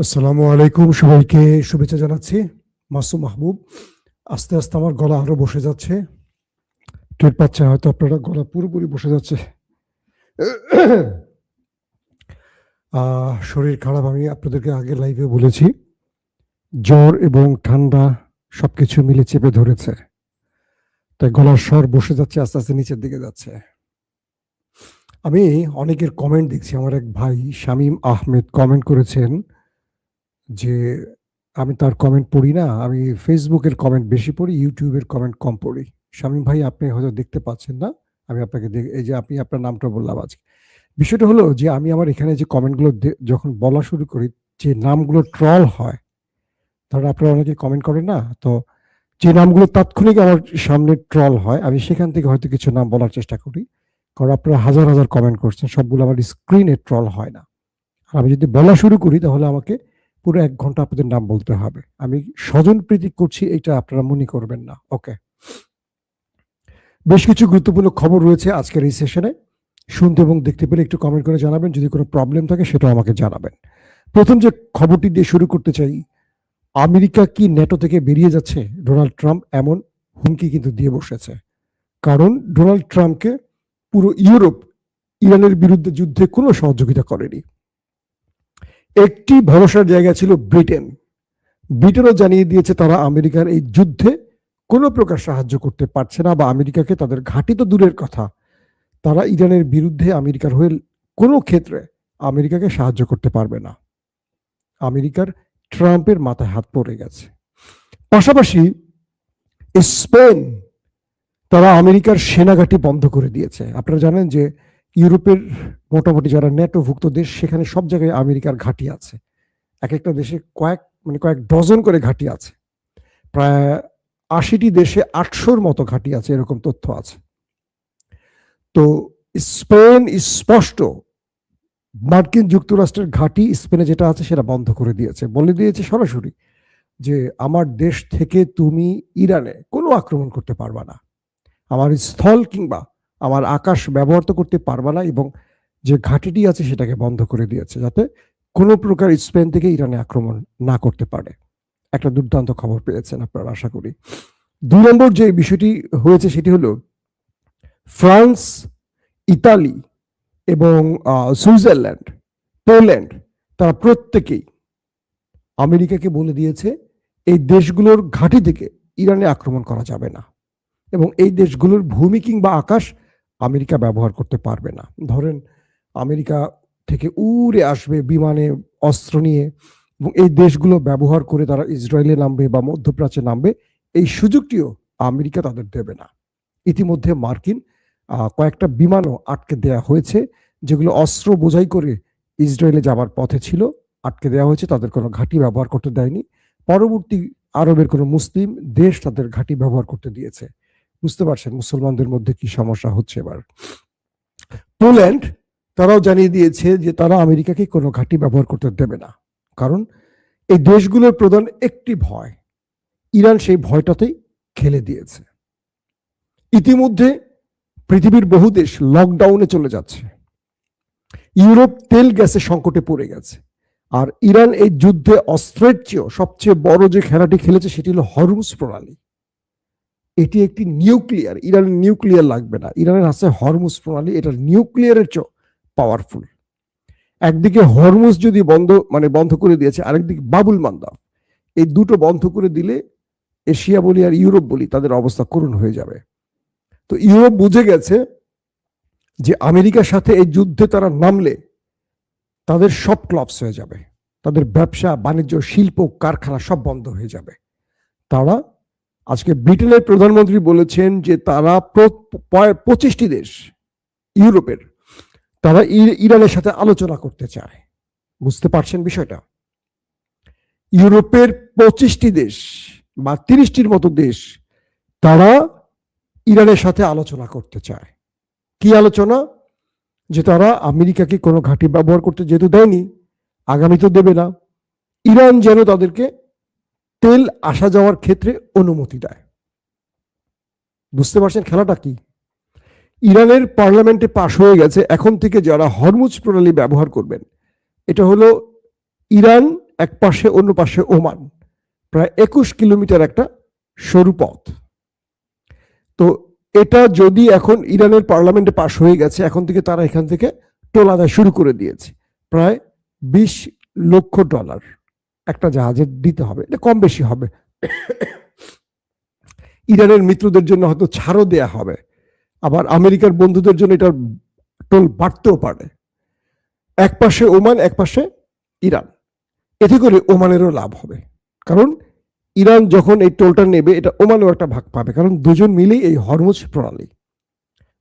আসসালামু আলাইকুম, সবাইকে শুভেচ্ছা জানাচ্ছি। মাসুম মাহবুব। আস্তে আস্তে আমার গলা আরো বসে যাচ্ছে, টের পাচ্ছেন হয়তো আপনারা, গলা পুরোপুরি বসে যাচ্ছে। শরীর খারাপ, আমি আপনাদেরকে আগে লাইভে বলেছি, জ্বর এবং ঠান্ডা সবকিছু মিলে চেপে ধরেছে, তাই গলার স্বর বসে যাচ্ছে, আস্তে আস্তে নিচের দিকে যাচ্ছে। আমি অনেকের কমেন্ট দেখছি। আমার এক ভাই শামীম আহমেদ কমেন্ট করেছেন যে আমি তার কমেন্ট পড়ি না, আমি ফেসবুকের কমেন্ট বেশি পড়ি, ইউটিউবের কমেন্ট কম পড়ি। শামীম ভাই, আপনি হয়তো দেখতে পাচ্ছেন না, আমি আপনাকে এই যে আপনি আপনার নামটা বললাম আজকে। বিষয়টা হলো যে আমি আমার এখানে যে কমেন্টগুলো যখন বলা শুরু করি, যে নামগুলো ট্রল হয়, ধরো আপনারা অনেকে কমেন্ট করেন না, তো যে নামগুলো তাৎক্ষণিক আমার সামনে ট্রল হয়, আমি সেখান থেকে হয়তো কিছু নাম বলার চেষ্টা করি, কারণ আপনারা হাজার হাজার কমেন্ট করছেন, সবগুলো আমার স্ক্রিনে ট্রল হয় না। আর আমি যদি বলা শুরু করি তাহলে আমাকে পুরো 1 ঘন্টা আপনাদের নাম বলতে হবে। আমি স্বজন প্রীতি করছি, এটা আপনারা মনে করবেন না। ওকে, বেশ কিছু গুরুত্বপূর্ণ খবর রয়েছে আজকের এই সেশনে। শুনতে এবং দেখতে পেলে একটু কমেন্ট করে জানাবেন, যদি কোনো প্রবলেম থাকে সেটাও আমাকে জানাবেন। প্রথম যে খবরটি দিয়ে শুরু করতে চাই, আমেরিকা কি ন্যাটো থেকে বেরিয়ে যাচ্ছে? ডোনাল্ড ট্রাম্প এমন হুমকি কিন্তু দিয়ে বসেছে, কারণ ডোনাল্ড ট্রাম্পকে পুরো ইউরোপ ইরানের বিরুদ্ধে যুদ্ধে কোনো সহযোগিতা করেনি। একটি ভরসার জায়গা ছিল ব্রিটেন। ব্রিটেনও জানিয়ে দিয়েছে তারা আমেরিকার এই যুদ্ধে কোনো প্রকার সাহায্য করতে পারছে না, বা আমেরিকাকে তাদের ঘাঁটি তো দূরের কথা, তারা ইরানের বিরুদ্ধে আমেরিকার হয়ে কোনো ক্ষেত্রে আমেরিকাকে সাহায্য করতে পারবে না। আমেরিকার ট্রাম্পের মাথায় হাত পড়ে গেছে। পাশাপাশি স্পেন, তারা আমেরিকার সেনাঘাঁটি বন্ধ করে দিয়েছে। আপনারা জানেন যে ইউরোপের মোটামুটি যারা ন্যাটোভুক্ত দেশ, সেখানে সব জায়গায় আমেরিকার ঘাঁটি আছে। এক একটা দেশে কয়েক ডজন করে ঘাঁটি আছে। প্রায় 80টি দেশে 800-র মতো ঘাঁটি আছে, এরকম তথ্য আছে। তো স্পেন স্পষ্ট মার্কিন যুক্তরাষ্ট্রের ঘাঁটি স্পেনে যেটা আছে সেটা বন্ধ করে দিয়েছে, বলে দিয়েছে সরাসরি যে আমার দেশ থেকে তুমি ইরানে কোনো আক্রমণ করতে পারবা না, আমার স্থল কিংবা আমার আকাশ ব্যবহার তো করতে পারবা না, এবং যে ঘাঁটিটি আছে সেটাকে বন্ধ করে দিয়েছে, যাতে কোনো প্রকার স্পেন থেকে ইরানে আক্রমণ না করতে পারে। একটা দুর্দান্ত খবর পেয়েছেন আপনারা, আশা করি। 2 নম্বর যে বিষয়টি হয়েছে সেটি হলো ফ্রান্স, ইতালি এবং সুইজারল্যান্ড, পোল্যান্ড, তারা প্রত্যেকেই আমেরিকাকে বলে দিয়েছে এই দেশগুলোর ঘাঁটি থেকে ইরানে আক্রমণ করা যাবে না, এবং এই দেশগুলোর ভূমি কিংবা আকাশ আমেরিকা ব্যবহার করতে পারবে না। ধরেন আমেরিকা থেকে উড়ে আসবে বিমানে অস্ত্র নিয়ে, এবং এই দেশগুলো ব্যবহার করে তারা ইসরায়েলে নামবে বা মধ্যপ্রাচ্যে নামবে, এই সুযোগটিও আমেরিকা তাদের দেবে না। ইতিমধ্যে মার্কিন কয়েকটা বিমানও আটকে দেয়া হয়েছে, যেগুলো অস্ত্র বোঝাই করে ইসরায়েলে যাবার পথে ছিল, আটকে দেওয়া হয়েছে, তাদের কোনো ঘাঁটি ব্যবহার করতে দেয়নি। পরবর্তী আরবের কোনো মুসলিম দেশ তাদের ঘাঁটি ব্যবহার করতে দিয়েছে। বুঝতে পারছেন মুসলমানদের মধ্যে কি সমস্যা হচ্ছে এবার। পোল্যান্ড, তারাও জানিয়ে দিয়েছে যে তারা আমেরিকাকে কোনো ঘাঁটি ব্যবহার করতে দেবে না, কারণ এই দেশগুলোর প্রধান একটি ভয়, ইরান সেই ভয়টাতেই খেলে দিয়েছে। ইতিমধ্যে পৃথিবীর বহু দেশ লকডাউনে চলে যাচ্ছে, ইউরোপ তেল গ্যাসের সংকটে পড়ে গেছে, আর ইরান এই যুদ্ধে অস্ত্রের চেয়েও সবচেয়ে বড় যে খেলাটি খেলেছে সেটি হলো হরমুজ প্রণালী। এটি একটি নিউক্লিয়ার, ইরানের নিউক্লিয়ার লাগবে না, ইরানের আছে হরমুজ প্রণালী, এটা নিউক্লিয়ারের চেয়েও পাওয়ারফুল। একদিকে হরমুজ যদি বন্ধ করে দিয়েছে, আরেকদিকে বাবুল মান্দাব, এই দুটো বন্ধ করে দিলে এশিয়া বলি আর ইউরোপ বলি তাদের অবস্থা করুণ হয়ে যাবে। তো ইউরোপ বুঝে গেছে যে আমেরিকার সাথে এই যুদ্ধে তারা নামলে তাদের সব ক্লাবস হয়ে যাবে, তাদের ব্যবসা বাণিজ্য শিল্প কারখানা সব বন্ধ হয়ে যাবে। তারা আজকে ব্রিটেনের প্রধানমন্ত্রী বলেছেন যে তারা 25টি দেশ ইউরোপের, তারা ইরানের সাথে আলোচনা করতে চায়। বুঝতে পারছেন বিষয়টা? ইউরোপের 25টি দেশ বা 30টির মতো দেশ, তারা ইরানের সাথে আলোচনা করতে চায়। কি আলোচনা? যে তারা আমেরিকাকে কোনো ঘাঁটি ব্যবহার করতে যেহেতু দেয়নি, আগামীতেও দেবে না, ইরান যেন তাদেরকে তেল আসা যাওয়ার ক্ষেত্রে অনুমতি দেয়। বুঝতে পারছেন খেলাটা কি? ইরানের পার্লামেন্টে পাশ হয়ে গেছে, এখন থেকে যারা হরমুজ প্রণালী ব্যবহার করবেন, এটা হলো ইরান এক পাশে, অন্য পাশে ওমান, প্রায় 21 কিলোমিটার একটা সরু পথ। তো এটা যদি এখন ইরানের পার্লামেন্টে পাশ হয়ে গেছে, এখন থেকে তারা এখান থেকে টোল আদায় শুরু করে দিয়েছে। প্রায় $20 লক্ষ একটা জাহাজের দিতে হবে, এটা কম বেশি হবে। ইরানের মিত্রদের জন্য হয়তো ছাড়ও দেয়া হবে, আবার আমেরিকার বন্ধুদের জন্য এটা টোল বাড়তেও পারে। এক পাশে ওমান, এক পাশে ইরান, এতে করে ওমানেরও লাভ হবে, কারণ ইরান যখন এই টোলটা নেবে এটা ওমানও একটা ভাগ পাবে, কারণ দুজন মিলেই এই হরমুজ প্রণালী।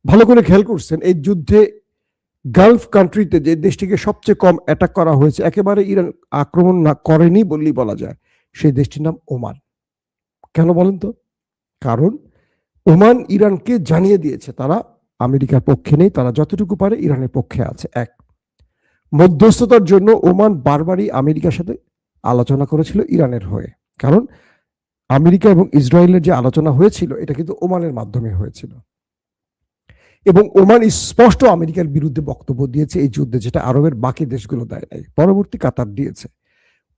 ভালো করে খেয়াল করছেন, এই যুদ্ধে গালফ কান্ট্রিতে যে দেশটিকে সবচেয়ে কম অ্যাটাক করা হয়েছে, একেবারে ইরান আক্রমণ না করেনি বললেই বলা যায়, সেই দেশটির নাম ওমান। কেন বলেন তো? কারণ ওমান ইরানকে জানিয়ে দিয়েছে তারা আমেরিকার পক্ষে নেই, তারা যতটুকু পারে ইরানের পক্ষে আছে। এক, মধ্যস্থতার জন্য ওমান বারবারই আমেরিকার সাথে আলোচনা করেছিল ইরানের হয়ে, কারণ আমেরিকা এবং ইসরায়েলের যে আলোচনা হয়েছিল এটা কিন্তু ওমানের মাধ্যমে হয়েছিল, এবং ওমান স্পষ্ট আমেরিকার বিরুদ্ধে বক্তব্য দিয়েছে এই যুদ্ধে, যেটা আরবের বাকি দেশগুলো দেয় নাই। পরবর্তী কাতার দিয়েছে।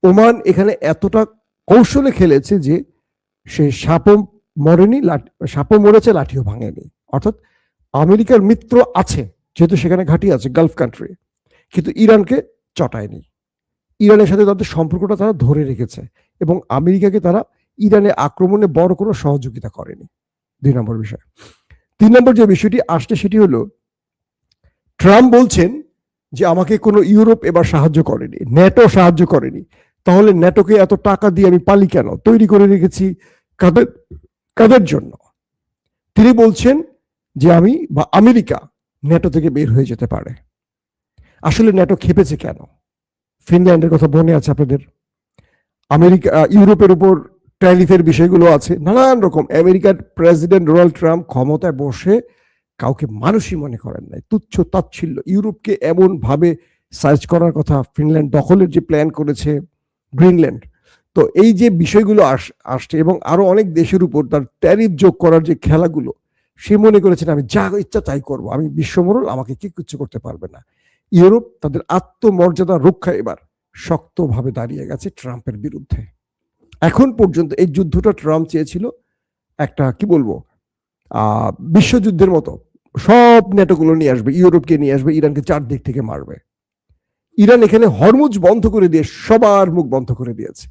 ওমান এখানে এতটা কৌশলে খেলেছে যে সে সাপও মরেনি, সাপও মরেছে, লাঠিও ভাঙেনি। অর্থাৎ আমেরিকার মিত্র আছে, যেহেতু সেখানে ঘাঁটি আছে গালফ কান্ট্রি, কিন্তু ইরানকে চটায়নি। ইরানের সাথে তাদের সম্পর্কটা তারা ধরে রেখেছে, এবং আমেরিকাকে তারা ইরানে আক্রমণে বড় কোনো সহযোগিতা করেনি। 2 নম্বর বিষয়। 3 নম্বর যে বিষয়টি আসছে সেটি হলো, ট্রাম্প বলছেন যে আমাকে কোনো ইউরোপ এবার সাহায্য করেনি, ন্যাটো সাহায্য করেনি, তাহলে ন্যাটোকে এত টাকা দিয়ে আমি পালি কেন, তৈরি করে রেখেছি কাদের জন্য? তিনি বলছেন যে আমি বা আমেরিকা ন্যাটো থেকে বের হয়ে যেতে পারে। আসলে ন্যাটো খেপেছে কেন? ফিনল্যান্ডের কথা মনে আছে আপনাদের? আমেরিকা ইউরোপের উপর ট্যারিফের বিষয়গুলো আছে, নানান রকম। আমেরিকার প্রেসিডেন্ট ডোনাল্ড ট্রাম্প ক্ষমতায় বসে কাউকে মানুষই মনে করেন নাই, তুচ্ছ তাচ্ছিল্য। ইউরোপকে এমন ভাবে সার্চ করার কথা, ফিনল্যান্ড দখলের যে প্ল্যান করেছে, গ্রিনল্যান্ড। তো এই যে বিষয়গুলো আসছে, এবং আরো অনেক দেশের উপর তার ট্যারিফ যোগ করার যে খেলাগুলো, সে মনে করেছেন আমি যা ইচ্ছা তাই করবো, আমি বিশ্বমোড়ল, আমাকে কি কিছু করতে পারবে না। ইউরোপ তাদের আত্মমর্যাদা রক্ষা এবার শক্তভাবে দাঁড়িয়ে গেছে ট্রাম্পের বিরুদ্ধে। এখন পর্যন্ত এই যুদ্ধটা ট্রাম্প চেয়েছিল একটা, কি বলবো, বিশ্বযুদ্ধের মতো, সব ন্যাটোগুলো নিয়ে আসবে, ইউরোপকে নিয়ে আসবে, ইরানকে চারদিক থেকে মারবে। ইরান এখানে হরমুজ বন্ধ করে দিয়ে সবার মুখ বন্ধ করে দিয়েছে।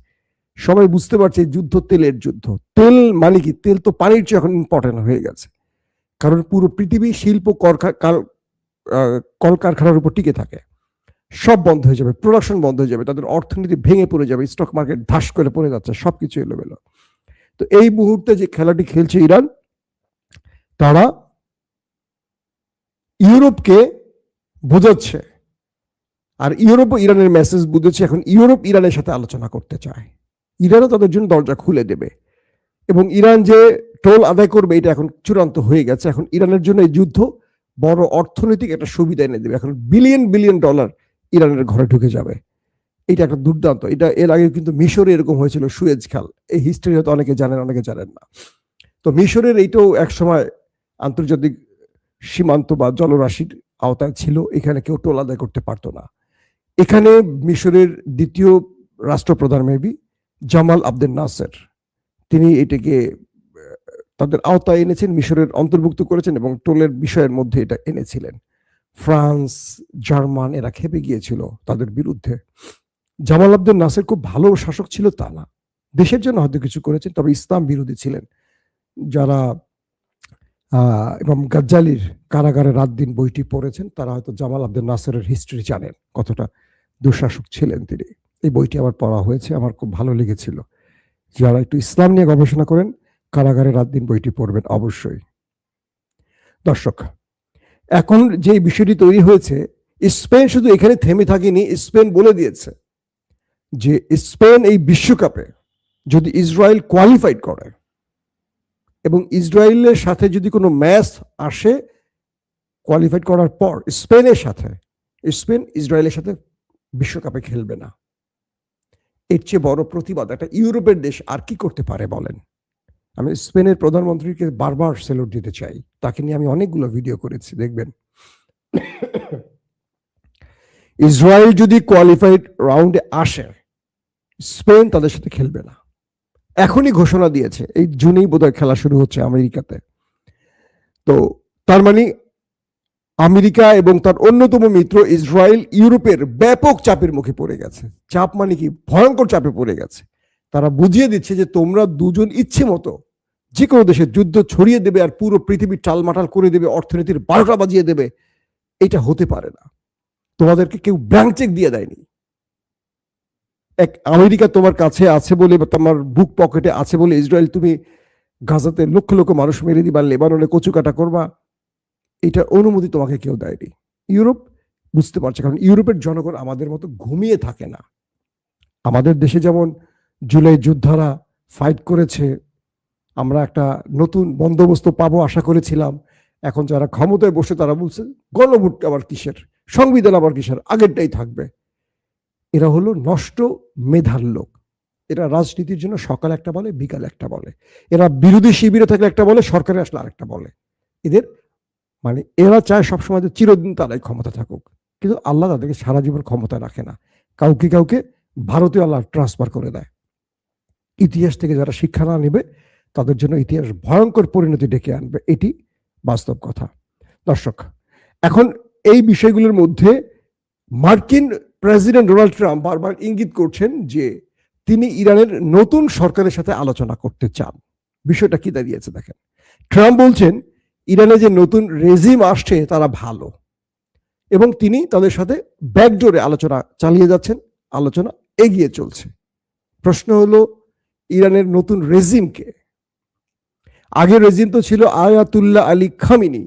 সবাই বুঝতে পারছে যুদ্ধ তেলের যুদ্ধ। তেল মানে কি? তেল তো পানির চেয়ে এখন ইম্পর্টেন্ট হয়ে গেছে, কারণ পুরো পৃথিবী শিল্প কলকারখানার উপর টিকে থাকে। সব বন্ধ হয়ে যাবে, প্রোডাকশন বন্ধ হয়ে যাবে, তাদের অর্থনীতি ভেঙে পড়ে যাবে, স্টক মার্কেট ধাস করে পড়ে যাচ্ছে, সবকিছু এলোমেলো। তো এই মুহূর্তে যে খেলাটি খেলছে ইরান, তারা ইউরোপকে বোঝাচ্ছে, আর ইউরোপও ইরানের মেসেজ বুঝেছে। এখন ইউরোপ ইরানের সাথে আলোচনা করতে চায়, ইরানও তাদের জন্য দরজা খুলে দেবে, এবং ইরান যে টোল আদায় করবে এটা এখন চূড়ান্ত হয়ে গেছে। এখন ইরানের জন্য এই যুদ্ধ বড় অর্থনৈতিক একটা সুবিধা এনে দেবে। এখন বিলিয়ন বিলিয়ন ডলার ইরানের ঘরে ঢুকে যাবে। এটা একটা দুর্দান্ত। এটা এর আগে কিন্তু মিশরে এরকম হয়েছিল, সুয়েজ খাল। এই হিস্ট্রি হয়তো অনেকে জানেন, অনেকে জানেন না। তো মিশরের এইটাও একসময় আন্তর্জাতিক সীমান্ত বা জলরাশির আওতায় ছিল, এখানে কেউ টোল আদায় করতে পারতো না। এখানে মিশরের দ্বিতীয় রাষ্ট্রপ্রধান মেবি জামাল আবদেল নাসের, তিনি এটাকে তাদের আওতায় এনেছেন, মিশরের অন্তর্ভুক্ত করেছেন, এবং টোলের বিষয়ের মধ্যে এটা এনেছিলেন। ফ্রান্স, জার্মান এরা খেপে গিয়েছিল তাদের বিরুদ্ধে। জামাল আবদেল নাসের খুব ভালো শাসক ছিল তা না, দেশের জন্য হয়তো কিছু করেছেন, তবে ইসলাম বিরোধী ছিলেন। যারা এবং গাজ্জালির কারাগারে রাত দিন বইটি পড়েছেন তারা হয়তো জামাল আবদেল নাসেরের হিস্ট্রি জানেন, কতটা দুঃশাসক ছিলেন তিনি। এই বইটি আমার পড়া হয়েছে, আমার খুব ভালো লেগেছিল। যারা একটু ইসলাম নিয়ে গবেষণা করেন, কারাগারে রাত দিন বইটি পড়বেন অবশ্যই। দর্শক, এখন যে বিষয়টি তৈরি হয়েছে, স্পেন শুধু এখানে থেমে থাকেনি। স্পেন বলে দিয়েছে যে স্পেন এই বিশ্বকাপে যদি ইসরায়েল কোয়ালিফাইড করে এবং ইসরায়েলের সাথে যদি কোনো ম্যাচ আসে, কোয়ালিফাইড করার পর স্পেন ইসরায়েলের সাথে বিশ্বকাপে খেলবে না। এর চেয়ে বড় প্রতিবাদ একটা ইউরোপের দেশ আর কি করতে পারে বলেন? আমি স্পেনের প্রধানমন্ত্রীকে বারবার স্যালুট দিতে চাই, তাকে নিয়ে আমি অনেকগুলো ভিডিও করেছি, দেখবেন। ইসরায়েল যদি কোয়ালিফাইড রাউন্ডে আসে, স্পেন তাদের সাথে খেলবে না, এখনই ঘোষণা দিয়েছে। এই জুনেই বোধহয় খেলা শুরু হচ্ছে আমেরিকাতে। তো তার মানে আমেরিকা এবং তার অন্যতম মিত্র ইসরায়েল ইউরোপের ব্যাপক চাপের মুখে পড়ে গেছে। চাপ মানে কি, ভয়ঙ্কর চাপে পড়ে গেছে। তারা বুঝিয়ে দিচ্ছে যে তোমরা দুজন ইচ্ছে মতো যে কোনো দেশের যুদ্ধ ছড়িয়ে দেবে আর পুরো পৃথিবী টালমাটাল করে দেবে, অর্থনীতির 12টা বাজিয়ে দেবে, এটা হতে পারে না। তোমাদেরকে কেউ ব্ল্যাঙ্ক চেক দিয়ে দেয়নি। এক আমেরিকা তোমার কাছে আছে বলে বা তোমার বুক পকেটে আছে বলে ইসরায়েল তুমি গাজাতে লক্ষ লক্ষ মানুষ মেরে দিবা, লেবাননে কচুকাটা করবা, এটার অনুমতি তোমাকে কেউ দেয়নি। ইউরোপ বুঝতে পারছে, কারণ ইউরোপের জনগণ আমাদের মতো ঘুমিয়ে থাকে না। আমাদের দেশে যেমন জুলাই যোদ্ধারা ফাইট করেছে, আমরা একটা নতুন বন্দোবস্ত পাবো আশা করেছিলাম। এখন যারা ক্ষমতায় বসে তারা বলছে গণভোট আবার কিসের, সংবিধান আবার কিসের, আগেরটাই থাকবে। এরা হলো নষ্ট মেধার লোক। এরা রাজনীতির জন্য সকাল একটা বলে, বিকাল একটা বলে। এরা বিরোধী শিবিরে থাকলে একটা বলে, সরকারে আসলে আরেকটা বলে। এদের মানে এরা চায় সবসময় চিরদিন তারাই ক্ষমতা থাকুক, কিন্তু আল্লাহ তাদেরকে সারা জীবন ক্ষমতা রাখে না। কাউকে কাউকে ভারতে আল্লাহ ট্রান্সফার করে দেয়। ইতিহাস থেকে যারা শিক্ষা না নেবে তাদের জন্য ইতিহাস ভয়ঙ্কর পরিণতি ডেকে আনবে, এটি বাস্তব কথা। দর্শক, এখন এই বিষয়গুলোর মধ্যে মার্কিন প্রেসিডেন্ট ডোনাল্ড ট্রাম্প বারবার ইঙ্গিত করছেন যে তিনি ইরানের নতুন সরকারের সাথে আলোচনা করতে চান। বিষয়টা কি দাঁড়িয়েছে দেখেন। ট্রাম্প বলছেন ইরানে যে নতুন রেজিম আসছে তারা ভালো, এবং তিনি তাদের সাথে ব্যাকডোরে আলোচনা চালিয়ে যাচ্ছেন, আলোচনা এগিয়ে চলছে। প্রশ্ন হলো ইরানের নতুন রেজিম কে? আগের রেজিম তো ছিল আয়াতুল্লাহ আলী খামিনি,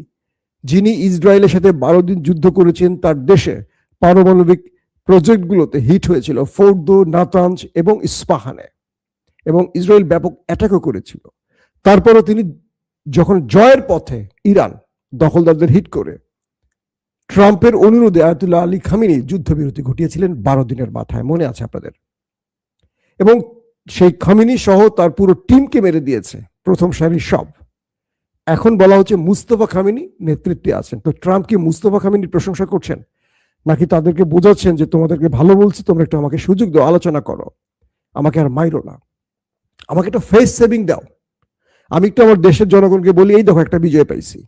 যিনি ইসরায়েলের সাথে 12 দিন যুদ্ধ করেছেন। তার দেশে পারমাণবিক প্রজেক্টগুলোতে হিট হয়েছিল, ফোর্দো, নাতাঞ্জ এবং ইস্পাহানে, এবং ইসরায়েল ব্যাপক অ্যাটাকও করেছিল। তারপরও তিনি যখন জয়ের পথে ইরান দখলদারদের হিট করে ট্রাম্পের অনুরোধে আয়াতুল্লাহ আলী খামিনি যুদ্ধবিরতি ঘটিয়েছিলেন 12 দিনের মাথায়, মনে আছে আপনাদের। এবং সেই খামিনি সহ তার পুরো টিমকে মেরে দিয়েছে, প্রথম সারির সব। এখন বলা হচ্ছে মুস্তফা খামিনি নেতৃত্বে আছেন। তো ট্রাম্প কি মুস্তফা খামিনির প্রশংসা করছেন, নাকি তাদেরকে বোঝাচ্ছেন যে তোমাদেরকে ভালো বলছি, তোমরা একটু আমাকে সুযোগ দাও, আলোচনা করো, আমাকে আর মাইরো না, আমাকে একটা ফেস সেভিং দাও, আমি একটু আমার দেশের জনগণকে বলি এই দেখো একটা বিজয় পাইছি।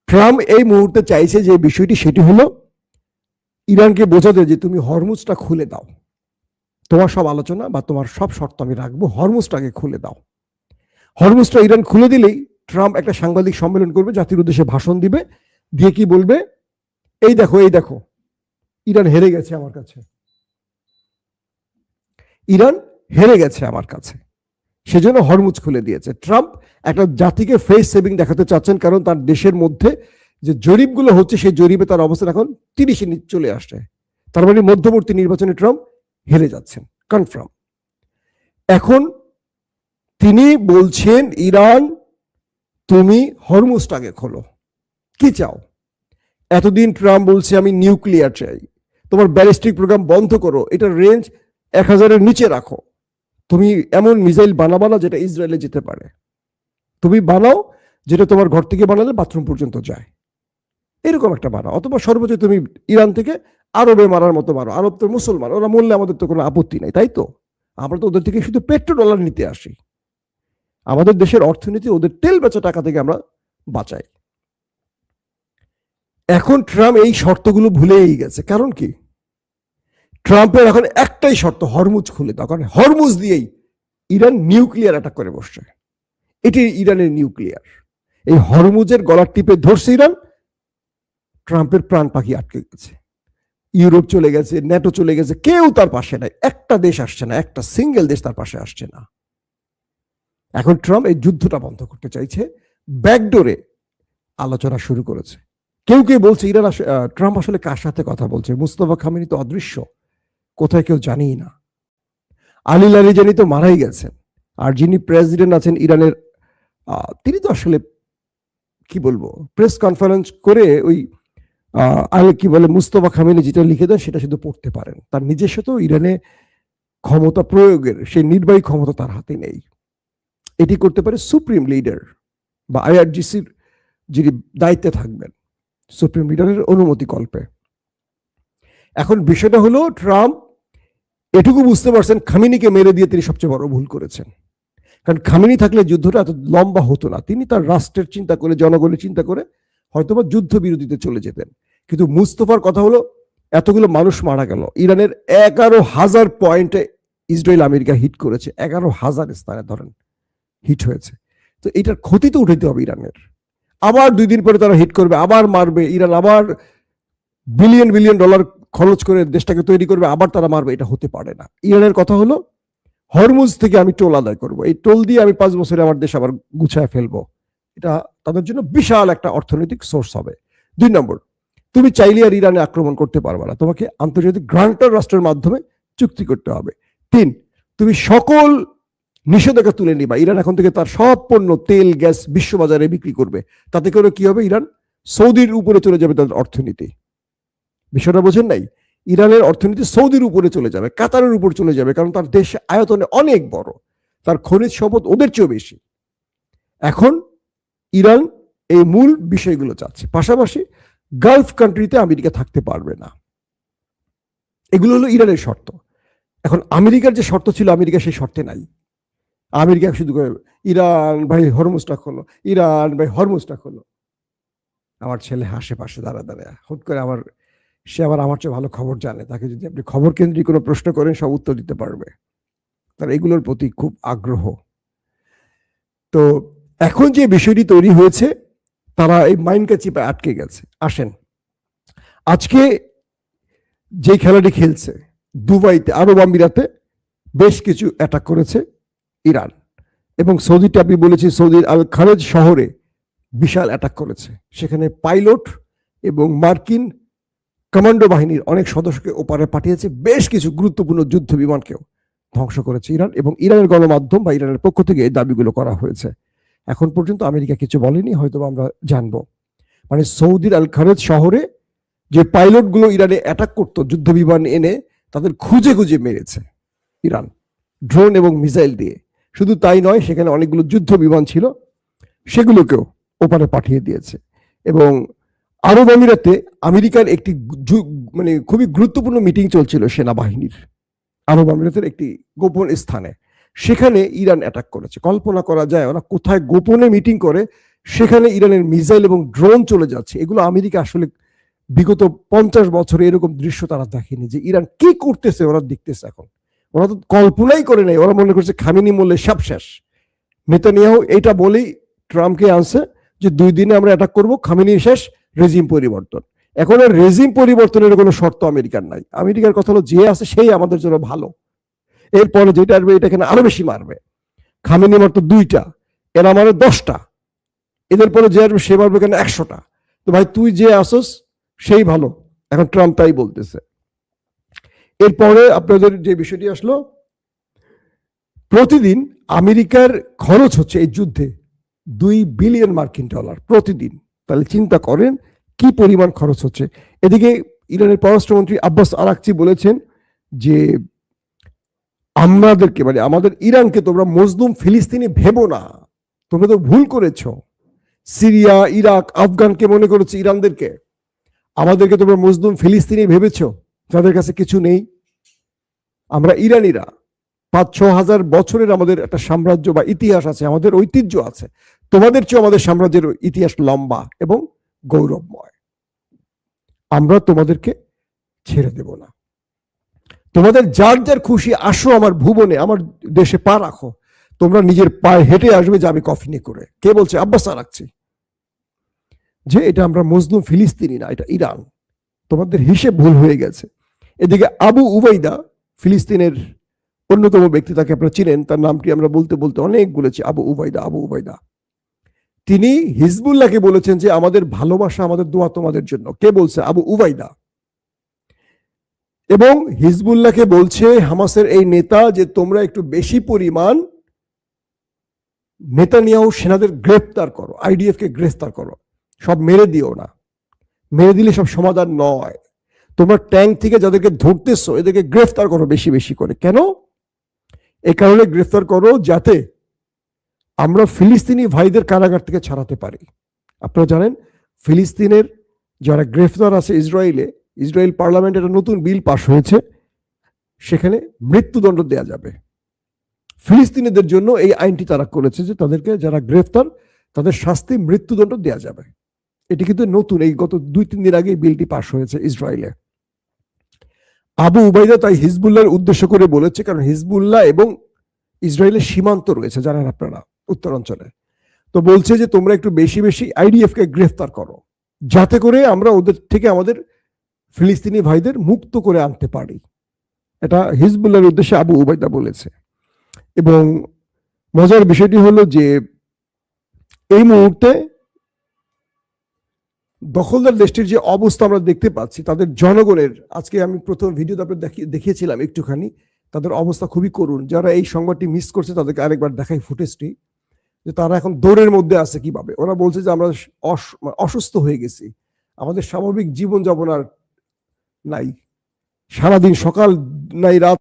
ট্রাম্প এই মুহূর্তে চাইছে যে বিষয়টি, সেটি হলো ইরানকে বোঝাতে যে তুমি হরমুজটা খুলে দাও, তোমার সব আলোচনা বা তোমার সব শর্ত আমি রাখবো, হরমুজটাকে খুলে দাও। হরমুজটা ইরান খুলে দিলেই ট্রাম্প একটা সাংবাদিক সম্মেলন করবে, জাতির উদ্দেশ্যে ভাষণ দিবে, দিয়ে কি বলবে, এই দেখো এই দেখো ইরান হেরে গেছে আমার কাছে, ইরান হেরে গেছে আমার কাছে, সেজন্য হরমুজ খুলে দিয়েছে। ট্রাম্প একটা জাতিকে ফেস সেভিং দেখাতে চাচ্ছেন, কারণ তার দেশের মধ্যে যে জরিপগুলো হচ্ছে সেই জরিপে তার অবস্থান এখন 30-এ চলে আসছে। তার মানে মধ্যবর্তী নির্বাচনে ট্রাম্প হেরে যাচ্ছেন কনফার্ম। এখন তিনি বলছেন ইরান তুমি হরমুজটাকে খোলো, কি চাও? এতদিন ট্রাম্প বলছে আমি নিউক্লিয়ার চাই, তোমার ব্যালিস্টিক প্রোগ্রাম বন্ধ করো, এটার রেঞ্জ 1000-এর নিচে রাখো, তুমি এমন মিসাইল বানাবা না যেটা ইসরায়েলে যেতে পারে, তুমি বানাও যেটা তোমার ঘর থেকে বানালে বাথরুম পর্যন্ত যায়, এরকম একটা বানাও, অথবা সর্বোচ্চ তুমি ইরান থেকে আরবে মারার মতো মারো, আরব তো মুসলমান, ওরা মরলে আমাদের তো কোনো আপত্তি নাই, তাই তো? আমরা তো ওদের থেকে শুধু পেট্রোডলার নিতে আসি, আমাদের দেশের অর্থনীতি ওদের তেল বেচা টাকা থেকে আমরা বাঁচাই। এখন ট্রাম্প এই শর্তগুলো ভুলেই গেছে, কারণ কি ট্রাম্পের এখন একটাই শর্ত, হরমুজ খুলে দাও, কারণ হরমুজ দিয়েই ইরান নিউক্লিয়ার অ্যাটাক করে বসছে, এটি ইরানের নিউক্লিয়ার। এই হরমুজের গলার টিপে ধরছে ইরান, ট্রাম্পের প্রাণ পাখি আটকে গেছে, ইউরোপ চলে গেছে, ন্যাটো চলে গেছে, কেউ তার পাশে নাই, একটা দেশ আসছে না, একটা সিঙ্গেল দেশ তার পাশে আসছে না। এখন ট্রাম্প এই যুদ্ধটা বন্ধ করতে চাইছে, ব্যাকডোরে আলোচনা শুরু করেছে। কেউ কেউ বলছে ইরান ট্রাম্প আসলে কার সাথে কথা বলছে, মুস্তফা খামেনি তো অদৃশ্য, কোথায় কেউ জানিই না, আলী লারিজানি তো মারাই গেছেন, আর যিনি প্রেসিডেন্ট আছেন ইরানের তিনি তো আসলে কি বলবো, প্রেস কনফারেন্স করে ওই কি বলে মুস্তফা খামেনি যেটা লিখে দেন সেটা শুধু পড়তে পারেন, তার নিজস্ব তো ইরানে ক্ষমতা প্রয়োগের সেই নির্বাহী ক্ষমতা তার হাতে নেই। এটি করতে পারে সুপ্রিম লিডার বা আইআরজিসির যিনি দায়িত্বে থাকবেন, সুপ্রিম লিডারের অনুমতি কল্পে। এখন বিষয়টা হলো ট্রাম্প এটুকু বুঝতে পারছেন খামেনিকে মেরে দিয়ে তিনি সবচেয়ে বড় ভুল করেছেন। কারণ খামেনি থাকলে যুদ্ধটা এত লম্বা হতো না। তিনি তার রাষ্ট্রের চিন্তা করে, জনগণের চিন্তা করে হয়তোবা যুদ্ধ বিরতিতে চলে যেতেন। কিন্তু মুস্তফার কথা হলো এতগুলো মানুষ মারা গেল। ইরানের 11,000 পয়েন্টে ইসরায়েল আমেরিকা হিট করেছে, 11,000 স্থানে ধরেন হিট হয়েছে। তো এটার ক্ষতি তো উঠাইতে হবে ইরানের। আবার 2 দিন পরে তারা হিট করবে, আবার মারবে, ইরান আবার বিলিয়ন বিলিয়ন ডলার খরচ করে দেশটাকে তৈরি করবে, আবার তারা মারবে। এটা হতে পারে না। ইরানের কথা হলো হরমুজ থেকে আমি টোল আদায় করবো, এই টোল দিয়ে আমি 5 বছরে আমার দেশ আবার গুছায় ফেলবো। এটা তাদের জন্য বিশাল একটা অর্থনৈতিক সোর্স হবে। 2 নম্বর, তুমি চাইলে আর ইরানে আক্রমণ করতে পারবে না, তোমাকে আন্তর্জাতিক গ্রান্টার রাষ্ট্রের মাধ্যমে চুক্তি করতে হবে। 3, তুমি সকল নিষেধাজ্ঞা তুলে নিবা। ইরান এখন থেকে তার সব পণ্য, তেল, গ্যাস বিশ্ববাজারে বিক্রি করবে। তাতে করে কি হবে? ইরান সৌদির উপরে চলে যাবে তাদের অর্থনীতি। বিষয়টা বোঝেন নাই? ইরানের অর্থনীতি সৌদির উপরে চলে যাবে, কাতারের উপর চলে যাবে, কারণ তার দেশ আয়তনে অনেক বড়, তার খনিজ সম্পদ ওদের চেয়েও বেশি। এখন ইরান এই মূল বিষয়গুলো চাচ্ছে। পাশাপাশি গালফ কান্ট্রিতে আমেরিকা থাকতে পারবে না। এগুলো হলো ইরানের শর্ত। এখন আমেরিকার যে শর্ত ছিল, আমেরিকা সেই শর্তে নাই। আমেরিকা শুধু ইরান ভাই হরমুজটা খোলো, ইরান ভাই হরমুজটা খোলো। আমার ছেলে হাসে পাশে দাঁড়া দাঁড়া, হুট করে সে আবার আমার চেয়ে ভালো খবর জানে। তাকে যদি আপনি খবর কেন্দ্রিক কোনো প্রশ্ন করেন, সব উত্তর দিতে পারবে। তার এগুলোর প্রতি খুব আগ্রহ। তো এখন যে বিষয়টি তৈরি হয়েছে, তারা এই মাইনকা চিপে আটকে গেছে। আসেন, আজকে যে খেলাটি খেলছে দুবাইতে, আরব আমিরাতে বেশ কিছু অ্যাটাক করেছে ইরান, এবং সৌদিতে আমি বলেছি সৌদির আল খারেজ শহরে বিশাল অ্যাটাক করেছে। সেখানে পাইলট এবং মার্কিন কমান্ডো বাহিনীর অনেক সদস্যকে ওপারে পাঠিয়েছে। বেশ কিছু গুরুত্বপূর্ণ যুদ্ধ বিমানকেও ধ্বংস করেছে ইরান, এবং ইরানের গণমাধ্যম বা ইরানের পক্ষ থেকে এই দাবিগুলো করা হয়েছে। এখন পর্যন্ত আমেরিকা কিছু বলেনি, হয়তো আমরা জানবো। মানে সৌদির আল খারেজ শহরে যে পাইলটগুলো ইরানে অ্যাটাক করতো যুদ্ধ বিমান এনে, তাদের খুঁজে খুঁজে মেরেছে ইরান ড্রোন এবং মিসাইল দিয়ে। শুধু তাই নয়, সেখানে অনেকগুলো যুদ্ধ বিমান ছিল, সেগুলোকেও ওপারে পাঠিয়ে দিয়েছে। এবং আরব আমিরাতে আমেরিকার একটি মানে খুবই গুরুত্বপূর্ণ মিটিং চলছিল সেনাবাহিনীর, আরব আমিরাতের একটি গোপন স্থানে। সেখানে ইরান অ্যাটাক করেছে। কল্পনা করা যায় ওরা কোথায় গোপনে মিটিং করে, সেখানে ইরানের মিসাইল এবং ড্রোন চলে যাচ্ছে। এগুলো আমেরিকা আসলে বিগত 50 বছরে এরকম দৃশ্য তারা দেখেনি, যে ইরান কি করতেছে ওরা দেখতেছে। এখন ওরা তো কল্পনাই করে নাই। ওরা মনে করছে খামেনি মরলে সব শেষ। নেতানিয়াহু এটা বলেই ট্রাম্পকে আনছে যে 2 দিনে আমরা অ্যাটাক করবো, খামেনি শেষ, রেজিম পরিবর্তন। এখন আর রেজিম পরিবর্তনের কোনো শর্ত আমেরিকার নাই। আমেরিকার কথা হলো যে আছে সেই আমাদের জন্য ভালো, এরপরে যেটা আসবে এটা কেন আরো বেশি মারবে। খামেনি মারতো 2টা, এরা মারে 10টা, এদের পরে যে আসবে সে মারবে কেন 100টা। তো ভাই তুই যে আসস সেই ভালো, এখন ট্রাম্প তাই বলতেছে। এরপরে আপনাদের যে বিষয়টি আসলো, প্রতিদিন আমেরিকার খরচ হচ্ছে এই যুদ্ধে $2 বিলিয়ন প্রতিদিন। তাহলে চিন্তা করেন কি পরিমাণ খরচ হচ্ছে। এদিকে ইরানের পররাষ্ট্রমন্ত্রী আব্বাস আরাকচি বলেছেন যে আমাদেরকে, মানে আমাদের ইরানকে তোমরা মজলুম ফিলিস্তিনি ভেবো না, তোমরা তো ভুল করেছ। সিরিয়া, ইরাক, আফগানকে মনে করেছে ইরানদেরকে, আমাদেরকে তোমরা মজলুম ফিলিস্তিনি ভেবেছ, যাদের কাছে কিছু নেই। আমরা ইরানিরা 5-6 হাজার বছরের আমাদের একটা সাম্রাজ্য বা ইতিহাস আছে, আমাদের ঐতিহ্য আছে। তোমাদের চেয়ে আমাদের সাম্রাজ্যের ইতিহাস লম্বা এবং গৌরবময়। আমরা তোমাদেরকে ছেড়ে দেব না। তোমাদের যার যার খুশি আসো আমার ভুবনে, আমার দেশে পা রাখো। তোমরা নিজের পায়ে হেঁটে আসবে, যাবে কফিনে করে। কে বলছে? Abbas Araghchi. যে এটা আমরা মজলুম ফিলিস্তিনি না, এটা ইরান। তোমাদের হিসেব ভুল হয়ে গেছে। এদিকে আবু উবাইদা, ফিলিস্তিনের অন্যতম ব্যক্তি, তাকে আপনারা চিনেন, তার নামটি আমরা বলতে বলতে অনেক বলেছি, আবু উবাইদা। আবু উবাইদা তিনি হিজবুল্লাহকে বলেছেন যে আমাদের ভালোবাসা, আমাদের দোয়া তোমাদের জন্য। কে বলছে? আবু উবাইদা। এবং হিজবুল্লাহকে বলছে হামাসের এই নেতা যে তোমরা একটু বেশি পরিমাণ নেতানিয়াহু সেনাদের গ্রেফতার করো, আইডিএফ কে গ্রেফতার করো, সব মেরে দিও না। মেরে দিলে সব সমাধান নয়। তোমরা ট্যাঙ্ক থেকে যাদেরকে ধরতেছো এদেরকে গ্রেফতার করো বেশি বেশি করে। কেন? এ কারণে গ্রেফতার করো যাতে আমরা ফিলিস্তিনি ভাইদের কারাগার থেকে ছাড়াতে পারি। আপনারা জানেন ফিলিস্তিনের যারা গ্রেফতার আছে ইসরায়েলে, ইসরায়েল পার্লামেন্টে একটা নতুন বিল পাস হয়েছে সেখানে মৃত্যুদণ্ড দেয়া যাবে। ফিলিস্তিনিদের জন্য এই আইনটি তারা করেছে যে তাদেরকে যারা গ্রেফতার তাদের শাস্তি মৃত্যুদণ্ড দেয়া যাবে। এটি কিন্তু নতুন, এই গত 2-3 দিন আগে বিলটি পাশ হয়েছে ইসরায়েলে। আবু উবাইদা তাই হিজবুল্লাহর উদ্দেশ্য করে বলেছে, কারণ হিজবুল্লাহ এবং ইসরায়েলের সীমান্ত রয়েছে জানেন আপনারা উত্তরাঞ্চলে। তো বলছে যে তোমরা একটু বেশি বেশি আইডিএফ কে গ্রেফতার করো, যাতে করে আমরা ওদের থেকে আমাদের ফিলিস্তিনি ভাইদের মুক্ত করে আনতে পারি। এটা হিজবুল্লাহর উদ্দেশ্যে আবু উবাইদা বলেছে। এবং মজার বিষয়টি হলো যে এই মুহূর্তে দখলদার দেশটির যে অবস্থা আমরা দেখতে পাচ্ছি, তাদের জনগণের, আজকে আমি প্রথম ভিডিওতে আপনাদের দেখিয়েছিলাম একটুখানি, তাদের অবস্থা খুবই করুণ। যারা এই সংবাদটি মিস করছে তাদেরকে আরেকবার দেখাই ফুটেজটি, যে তারা এখন দৌড়ের মধ্যে আছে। কিভাবে ওরা বলছে যে আমরা অসুস্থ হয়ে গেছি, আমাদের স্বাভাবিক জীবনযাপন আর নাই, সারাদিন সকাল নাই রাত।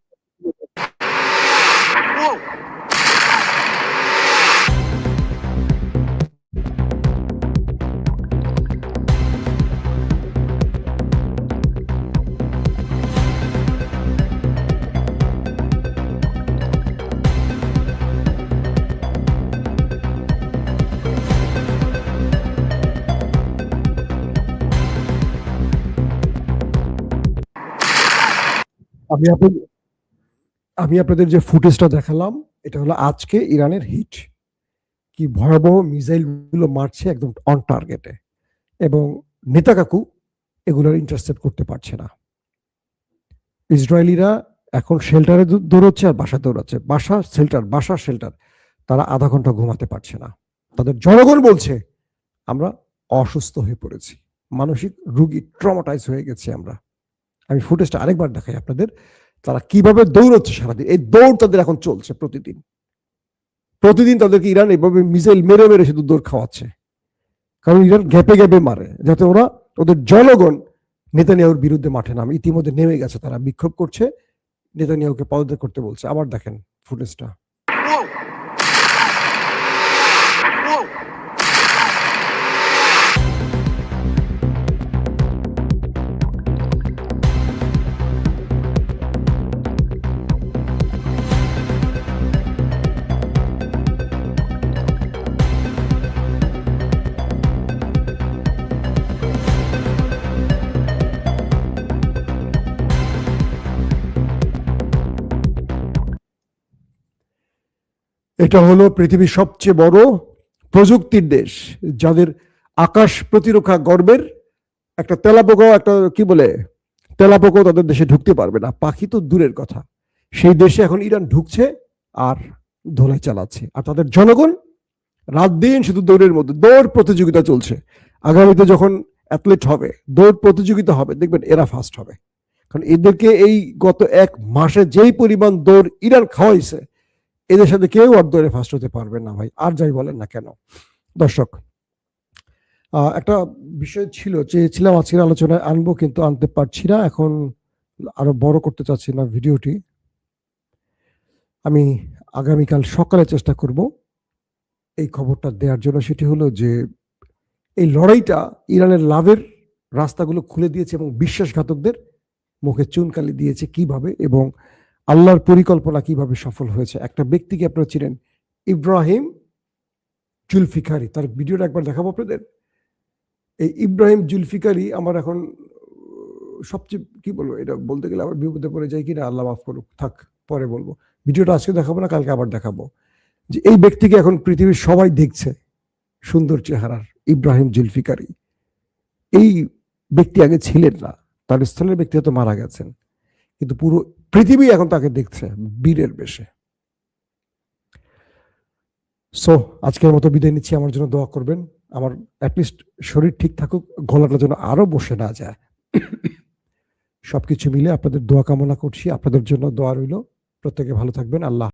আমি আপনাদের যে ফুটেজটা দেখালাম, এটা হলো আজকে ইরানের হিট, কি ভয়াবহ মিসাইল গুলো মারছে একদম অন টার্গেটে, এবং নেতা কাকু এগুলোর ইন্টারসেপ্ট করতে পারছে না। ইসরায়েলিরা এখন শেল্টারে দৌড়চ্ছে আর বাসা দৌড়াচ্ছে, বাসা শেল্টার, তারা আধা ঘন্টা ঘুমাতে পারছে না। তাদের জনগণ বলছে আমরা অসুস্থ হয়ে পড়েছি, মানসিক রোগী, ট্রমাটাইজ হয়ে গেছি আমরা। আমি ফুটেজটা আরেকবার দেখাই আপনাদের, তারা কিভাবে দৌড়চ্ছে সারাদিন। এই দৌড় তাদের এখন চলছে প্রতিদিন তাদেরকে ইরান এইভাবে মিসাইল মেরে মেরে শুধু দৌড় খাওয়াচ্ছে, কারণ ইরান গ্যাপে গ্যাপে মারে, যাতে ওদের জনগণ নেতানিয়াহুর বিরুদ্ধে মাঠে নামে। ইতিমধ্যে নেমে গেছে, তারা বিক্ষোভ করছে, নেতানিয়াহুকে পদত্যাগ করতে বলছে। আবার দেখেন ফুটেজটা। এটা হলো পৃথিবীর সবচেয়ে বড় প্রযুক্তির দেশ, যাদের আকাশ প্রতিরক্ষা গর্বের একটা তেলাপোকাও, তেলাপোকাও তাদের দেশে ঢুকতে পারবে না, পাখি তো দূরের কথা। সেই দেশে এখন ইরান ঢুকছে আর ধোলাই চালাচ্ছে, আর তাদের জনগণ রাত দিন শুধু দৌড়ের মধ্যে। দৌড় প্রতিযোগিতা চলছে, আগামীতে যখন অ্যাথলেট হবে, দৌড় প্রতিযোগিতা হবে, দেখবেন এরা ফার্স্ট হবে। কারণ এদেরকে এই গত 1 মাসে যেই পরিমাণ দৌড় ইরান খাওয়াইছে, এদের সাথে কেউ আর দৌড়ে ফার্স্ট হতে পারবে না ভাই, আর যাই বলেন না কেন। দর্শক, একটা বিষয় চেয়েছিলাম আজকের আলোচনায় আনবো, কিন্তু আনতে পারছি না, এখন আরো বড় করতে চাচ্ছি না ভিডিওটি। আমি আগামীকাল সকালে চেষ্টা করব এই খবরটা দেওয়ার জন্য। সেটি হলো যে এই লড়াইটা ইরানের লাভের রাস্তাগুলো খুলে দিয়েছে এবং বিশ্বাসঘাতকদের মুখে চুনকালি দিয়েছে কিভাবে, এবং আল্লাহর পরিকল্পনা কিভাবে সফল হয়েছে। একটা ব্যক্তিকে আপনারা চিনেন, ইব্রাহিম জুলফিকারি, তার ভিডিওটা একবার দেখাবো আপনাদের। এই ইব্রাহিম জুলফিকারি আমার এখন সবচেয়ে কি বলবো, এটা বলতে গেলে আবার বিপদে পড়ে যায় কিনা, আল্লাহ মাফ করুক, থাক পরে বলবো। ভিডিওটা আজকে দেখাবো না, কালকে আবার দেখাবো। যে এই ব্যক্তিকে এখন পৃথিবীর সবাই দেখছে, সুন্দর চেহারার ইব্রাহিম জুলফিকারি। এই ব্যক্তি আগে ছিলেন না, তার স্থলের ব্যক্তি হয়তো মারা গেছেন, কিন্তু পুরো পৃথিবী এখন তাকে দেখছে বীরের বেশে। সো আজকের মতো বিদায় নিচ্ছি, আমার জন্য দোয়া করবেন, আমার অ্যাটলিস্ট শরীর ঠিক থাকুক, গলাটা যেন আরো বসে না যায়। সবকিছু মিলে আপনাদের দোয়া কামনা করছি, আপনাদের জন্য দোয়া রইল। প্রত্যেকে ভালো থাকবেন। আল্লাহ।